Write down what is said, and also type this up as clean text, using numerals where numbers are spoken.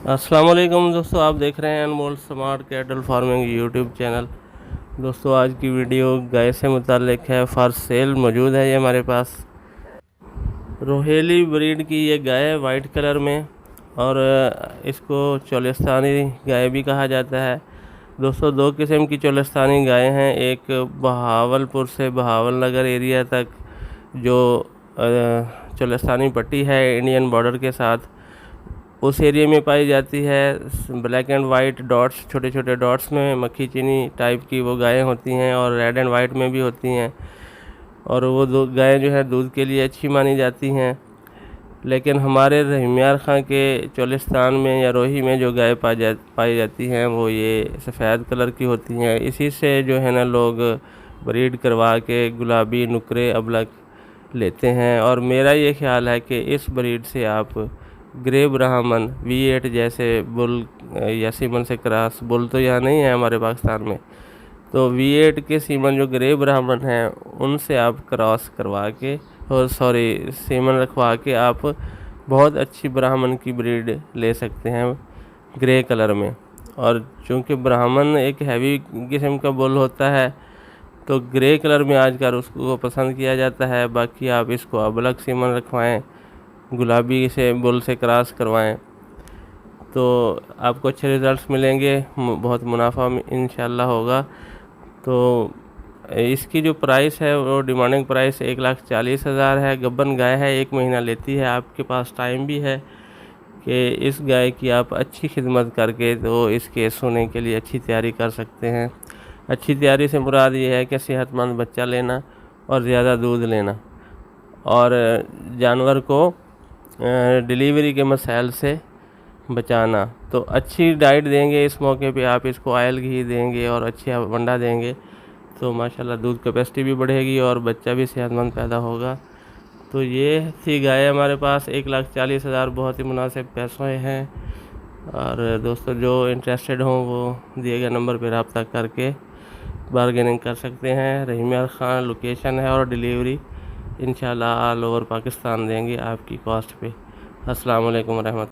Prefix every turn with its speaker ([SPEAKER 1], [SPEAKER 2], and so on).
[SPEAKER 1] अस्सलाम वालेकुम दोस्तों, आप देख रहे हैं Anmol smart cattle farming YouTube channel. दोस्तों आज की वीडियो गाय से मुताल्लिक है। फॉर सेल मौजूद है ये हमारे पास रोहेली ब्रीड की ये गाय है, वाइट कलर में। और इसको चोलिस्तानी गाय भी कहा जाता है। दोस्तों दो किस्म की चोलिस्तानी गाय हैं, एक बहावलपुर से बहावलनगर एरिया तक जो चोलिस्तानी पट्टी है इंडियन बॉर्डर के साथ, उस एरिया में पाई जाती है। ब्लैक एंड वाइट डॉट्स, छोटे छोटे डॉट्स में मक्खी चीनी टाइप की वो गायें होती हैं, और रेड एंड वाइट में भी होती हैं। और वो दो गायें जो है दूध के लिए अच्छी मानी जाती हैं। लेकिन हमारे रहीमियार खां के चोलिस्तान में या रोही में जो गाय पाई जाती हैं वो ये सफ़ेद कलर की होती हैं। इसी से जो है ना लोग ब्रीड करवा के गुलाबी नुकरे अबलक लेते हैं। और मेरा ये ख्याल है कि इस ब्रीड से आप ग्रे ब्राह्मण V8 जैसे बुल या सीमन से क्रॉस, बुल तो यहाँ नहीं है हमारे पाकिस्तान में, तो V8 के सीमन जो ग्रे ब्राह्मण हैं उनसे आप क्रॉस करवा के और सीमन रखवा के आप बहुत अच्छी ब्राह्मण की ब्रीड ले सकते हैं ग्रे कलर में। और चूँकि ब्राह्मण एक हैवी किस्म का बुल होता है तो ग्रे कलर में आजकल उसको पसंद किया जाता है। बाकी आप इसको अबलक सीमन रखवाएं, गुलाबी से बुल से क्रॉस करवाएं तो आपको अच्छे रिज़ल्ट्स मिलेंगे, बहुत मुनाफा इंशाल्लाह होगा। तो इसकी जो प्राइस है वो डिमांडिंग प्राइस 1,40,000 है। गब्बन गाय है, 1 महीना लेती है। आपके पास टाइम भी है कि इस गाय की आप अच्छी खिदमत करके तो इसके सोने के लिए अच्छी तैयारी कर सकते हैं। अच्छी तैयारी से मुराद ये है कि सेहतमंद बच्चा लेना और ज़्यादा दूध लेना, और जानवर को डिलीवरी के मसाइल से बचाना। तो अच्छी डाइट देंगे इस मौके पे, आप इसको ऑयल घी देंगे और अच्छी वंडा देंगे तो माशाल्लाह दूध कैपेसिटी भी बढ़ेगी और बच्चा भी सेहतमंद पैदा होगा। तो ये थी गाय हमारे पास, 1,40,000 बहुत ही मुनासिब पैसों हैं। और दोस्तों जो इंटरेस्टेड हों वो दिए गए नंबर पर रब्ता करके बारगेनिंग कर सकते हैं। रहीमियार खां लोकेशन है और डिलीवरी इंशाल्लाह ऑल ओवर पाकिस्तान देंगे आपकी कॉस्ट पे। अस्सलाम वालेकुम रहमत।